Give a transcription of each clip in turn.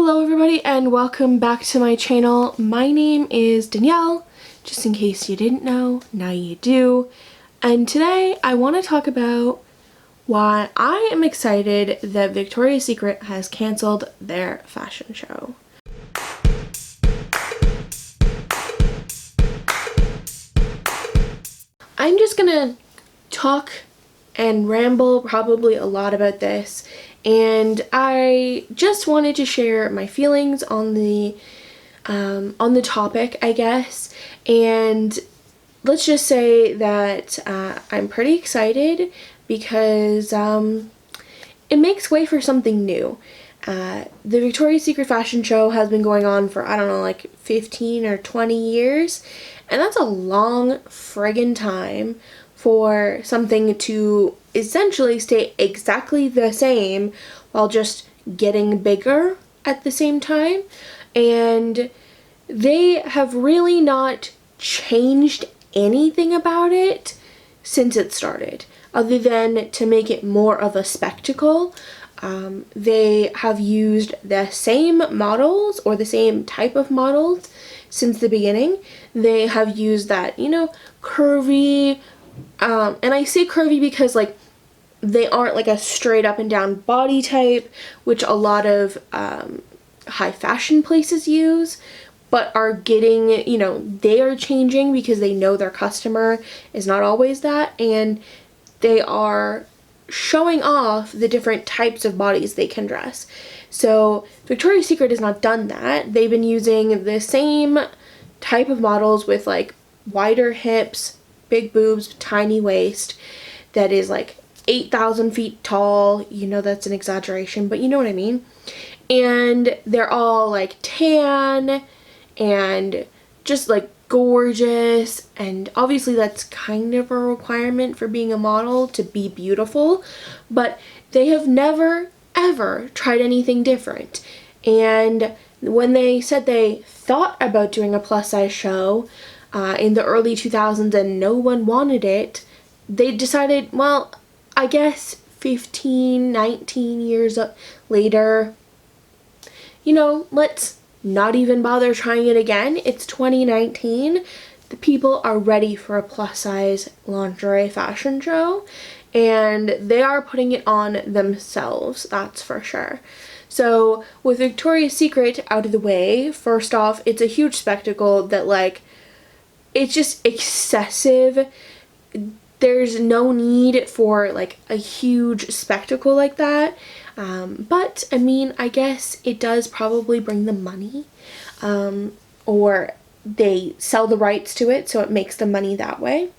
Hello everybody and welcome back to my channel. My name is Danielle, just in case you didn't know, now you do. And today I want to talk about why I am excited that Victoria's Secret has canceled their fashion show. I'm just gonna talk and ramble probably a lot about this, and I just wanted to share my feelings on the topic, I guess. And let's just say that I'm pretty excited because it makes way for something new. The Victoria's Secret fashion show has been going on for, I don't know, like 15 or 20 years, and that's a long friggin' time for something to essentially stay exactly the same while just getting bigger at the same time. And they have really not changed anything about it since it started, other than to make it more of a spectacle. They have used the same models or the same type of models since the beginning. They have used that, curvy, and I say curvy because like they aren't like a straight up and down body type, which a lot of high fashion places use, but are getting, they are changing because they know their customer is not always that, and they are showing off the different types of bodies they can dress. So Victoria's Secret has not done that. They've been using the same type of models with like wider hips, big boobs, tiny waist, that is like 8,000 feet tall. That's an exaggeration, but you know what I mean. And they're all like tan and just like gorgeous, and obviously that's kind of a requirement for being a model to be beautiful, but they have never ever tried anything different. And when they said they thought about doing a plus size show in the early 2000s and no one wanted it, they decided, well, I guess 15, 19 years later, let's not even bother trying it again. It's 2019. The people are ready for a plus size lingerie fashion show, and they are putting it on themselves, that's for sure. So with Victoria's Secret out of the way, first off, it's a huge spectacle that like, it's just excessive. There's no need for like a huge spectacle like that. But I mean, I guess it does probably bring them money, or they sell the rights to it, so it makes them money that way.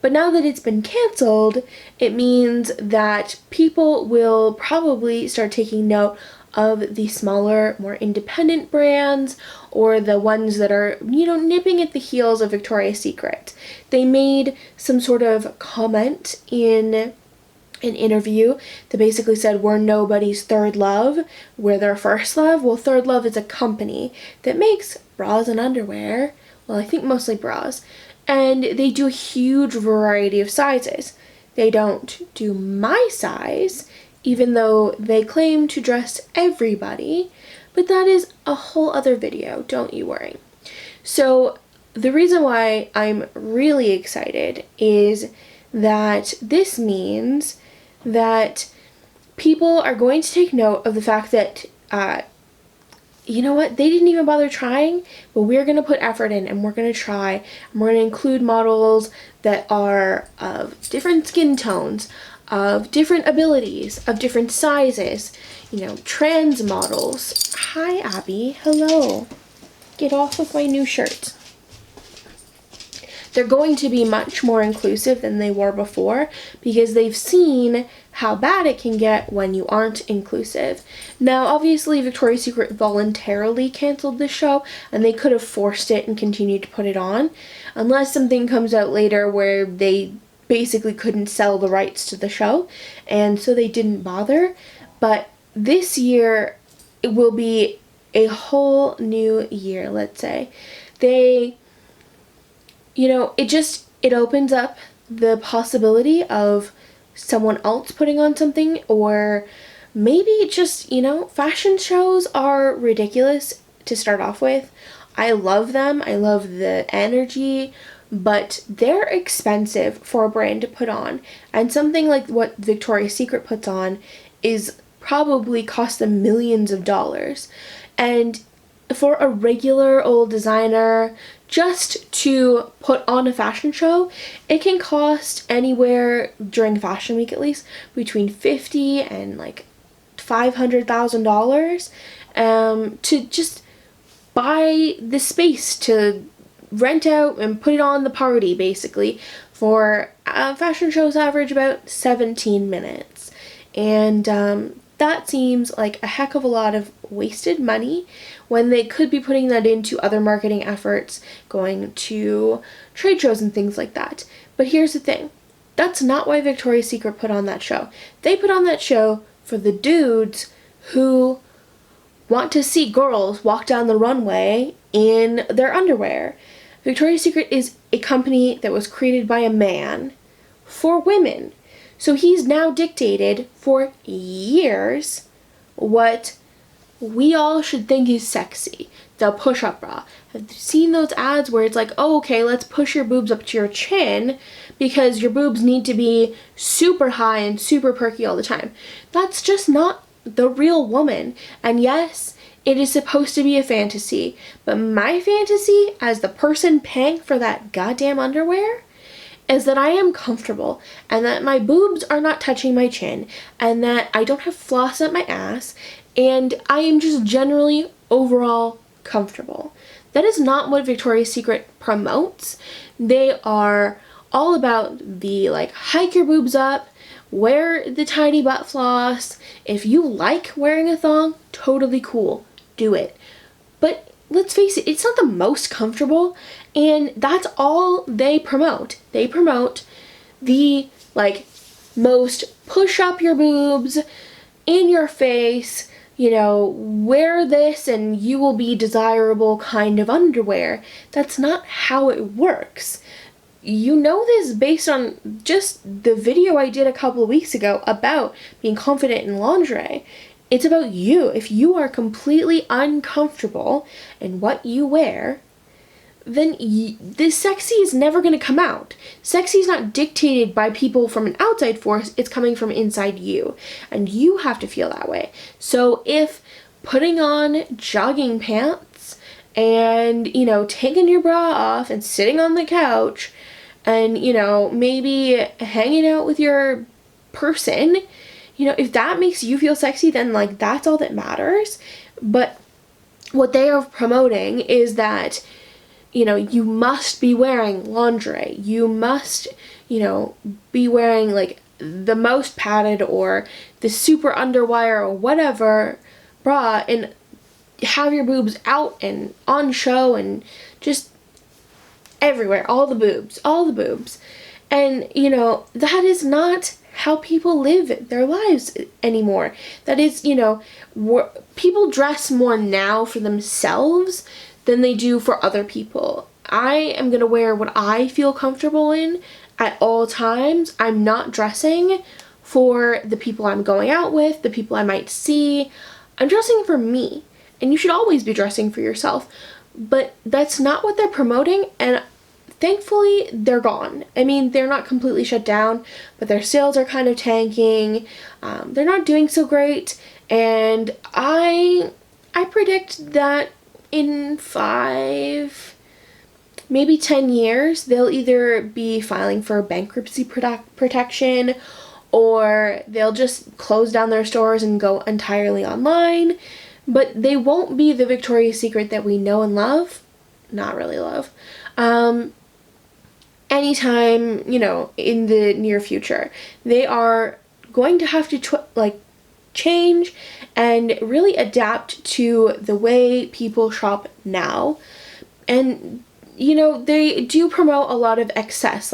But now that it's been canceled, it means that people will probably start taking note of the smaller, more independent brands, or the ones that are, nipping at the heels of Victoria's Secret. They made some sort of comment in an interview that basically said, we're nobody's third love, we're their first love. Well, Third Love is a company that makes bras and underwear, well, I think mostly bras, and they do a huge variety of sizes. They don't do my size, even though they claim to dress everybody, but that is a whole other video, don't you worry. So the reason why I'm really excited is that this means that people are going to take note of the fact that, they didn't even bother trying, but we're going to put effort in, and we're going to try, and we're going to include models that are of different skin tones, of different abilities, of different sizes, trans models. Hi, Abby. Hello. Get off of my new shirt. They're going to be much more inclusive than they were before because they've seen how bad it can get when you aren't inclusive. Now, obviously, Victoria's Secret voluntarily canceled this show, and they could have forced it and continued to put it on, unless something comes out later where they basically couldn't sell the rights to the show, and so they didn't bother. But this year, it will be a whole new year, let's say. It opens up the possibility of someone else putting on something, or maybe just, fashion shows are ridiculous to start off with. I love them. I love the energy, but they're expensive for a brand to put on. And something like what Victoria's Secret puts on is probably cost them millions of dollars. And for a regular old designer just to put on a fashion show, it can cost anywhere, during Fashion Week at least, between $50,000 and like $500,000 to just buy the space to rent out and put it on the party, basically. For fashion shows average about 17 minutes. And that seems like a heck of a lot of wasted money when they could be putting that into other marketing efforts, going to trade shows and things like that. But here's the thing. That's not why Victoria's Secret put on that show. They put on that show for the dudes who want to see girls walk down the runway in their underwear. Victoria's Secret is a company that was created by a man for women. So he's now dictated for years what we all should think is sexy. The push-up bra. Have you seen those ads where it's like, oh, okay, let's push your boobs up to your chin because your boobs need to be super high and super perky all the time? That's just not the real woman. And yes, it is supposed to be a fantasy, but my fantasy as the person paying for that goddamn underwear is that I am comfortable and that my boobs are not touching my chin and that I don't have floss at my ass and I am just generally overall comfortable. That is not what Victoria's Secret promotes. They are all about the hike your boobs up, wear the tiny butt floss. If you like wearing a thong, totally cool. Do it. But let's face it, it's not the most comfortable, and that's all they promote. They promote the most push up your boobs, in your face, wear this and you will be desirable kind of underwear. That's not how it works. You know this based on just the video I did a couple of weeks ago about being confident in lingerie. It's about you. If you are completely uncomfortable in what you wear, then this sexy is never going to come out. Sexy is not dictated by people from an outside force. It's coming from inside you. And you have to feel that way. So if putting on jogging pants and, taking your bra off and sitting on the couch and, maybe hanging out with your person, if that makes you feel sexy, then that's all that matters. But what they are promoting is that, you must be wearing lingerie. You must, be wearing the most padded or the super underwire or whatever bra and have your boobs out and on show and just everywhere. All the boobs. And, that is not how people live their lives anymore. That is, people dress more now for themselves than they do for other people. I am going to wear what I feel comfortable in at all times. I'm not dressing for the people I'm going out with, the people I might see. I'm dressing for me. And you should always be dressing for yourself. But that's not what they're promoting, and thankfully, they're gone. I mean, they're not completely shut down, but their sales are kind of tanking. They're not doing so great, and I predict that in 5, maybe 10 years, they'll either be filing for bankruptcy protection, or they'll just close down their stores and go entirely online. But they won't be the Victoria's Secret that we know and love. Not really love. Anytime, in the near future. They are going to have to change and really adapt to the way people shop now. And, they do promote a lot of excess,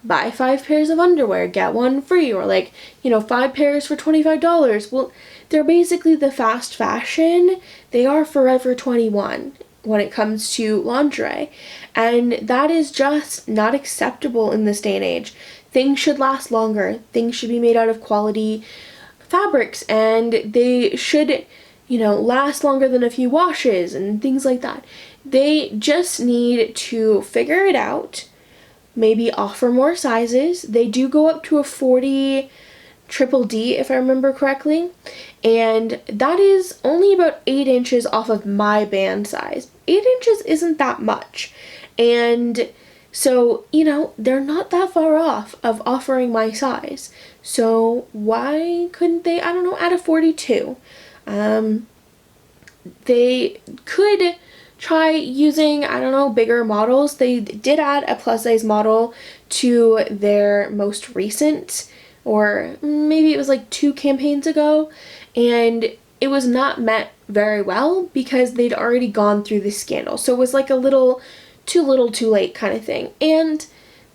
buy 5 pairs of underwear, get one free, or 5 pairs for $25. Well, they're basically the fast fashion. They are Forever 21 when it comes to lingerie. And that is just not acceptable in this day and age. Things should last longer. Things should be made out of quality fabrics, and they should, you know, last longer than a few washes and things like that. They just need to figure it out, maybe offer more sizes. They do go up to a 40 triple D if I remember correctly, and that is only about 8 inches off of my band size. 8 inches isn't that much, and so, you know, they're not that far off of offering my size. So why couldn't they, I don't know, add a 42? They could try using, I don't know, bigger models. They did add a plus size model to their most recent, or maybe it was like 2 campaigns ago, and it was not met very well because they'd already gone through the scandal. So it was like a little too little too late kind of thing. And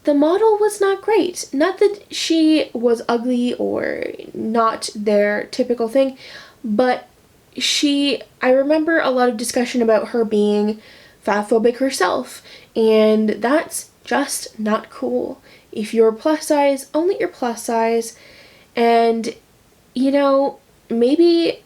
the model was not great. Not that she was ugly or not their typical thing, but I remember a lot of discussion about her being fatphobic herself, and that's just not cool. If you're plus size, only you're plus size, and, you know, maybe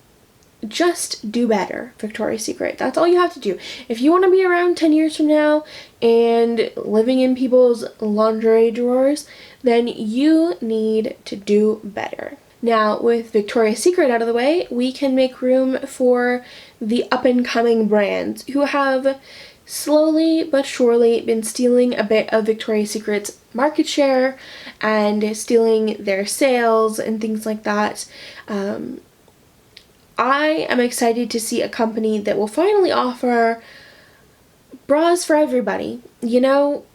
just do better, Victoria's Secret. That's all you have to do. If you want to be around 10 years from now and living in people's lingerie drawers, then you need to do better. Now, with Victoria's Secret out of the way, we can make room for the up-and-coming brands who have slowly but surely been stealing a bit of Victoria's Secret's market share and stealing their sales and things like that. I am excited to see a company that will finally offer bras for everybody, you know,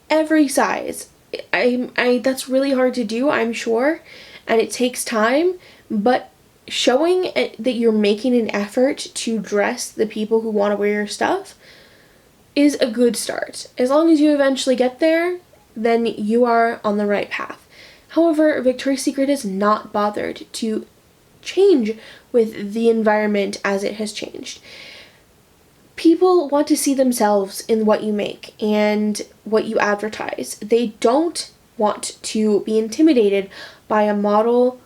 every size. That's really hard to do, I'm sure, and it takes time, but showing that you're making an effort to dress the people who want to wear your stuff is a good start. As long as you eventually get there, then you are on the right path. However, Victoria's Secret is not bothered to change with the environment as it has changed. People want to see themselves in what you make and what you advertise. They don't want to be intimidated by a model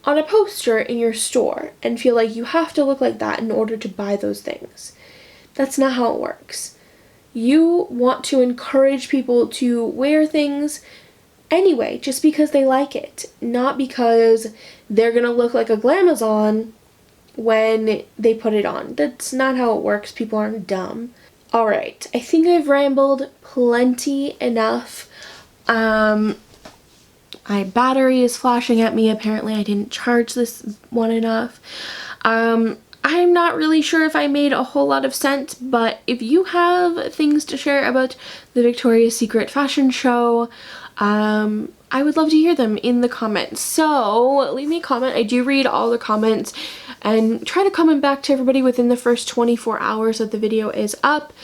on a poster in your store and feel like you have to look like that in order to buy those things. That's not how it works. You want to encourage people to wear things anyway, just because they like it, not because they're gonna look like a glamazon when they put it on. That's not how it works. People aren't dumb. Alright, I think I've rambled plenty enough. My battery is flashing at me. Apparently I didn't charge this one enough. I'm not really sure if I made a whole lot of sense, but if you have things to share about the Victoria's Secret fashion show, I would love to hear them in the comments. So leave me a comment. I do read all the comments and try to comment back to everybody within the first 24 hours that the video is up.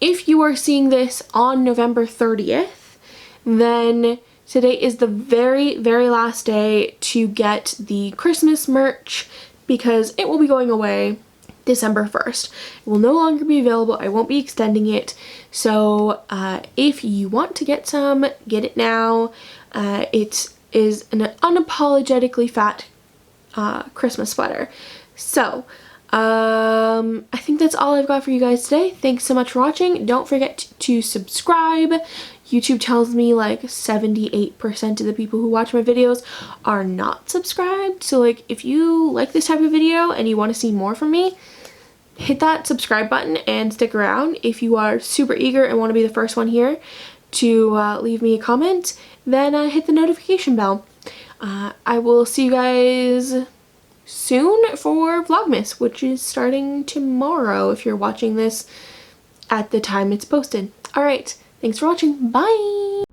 If you are seeing this on November 30th, then today is the very, very last day to get the Christmas merch, because it will be going away December 1st. It will no longer be available. I won't be extending it. So if you want to get some, get it now. It is an unapologetically fat Christmas sweater. So I think that's all I've got for you guys today. Thanks so much for watching. Don't forget to subscribe. YouTube tells me like 78% of the people who watch my videos are not subscribed. So like if you like this type of video and you want to see more from me, hit that subscribe button and stick around. If you are super eager and want to be the first one here to leave me a comment, then hit the notification bell. I will see you guys soon for Vlogmas, which is starting tomorrow if you're watching this at the time it's posted. Alright, thanks for watching. Bye!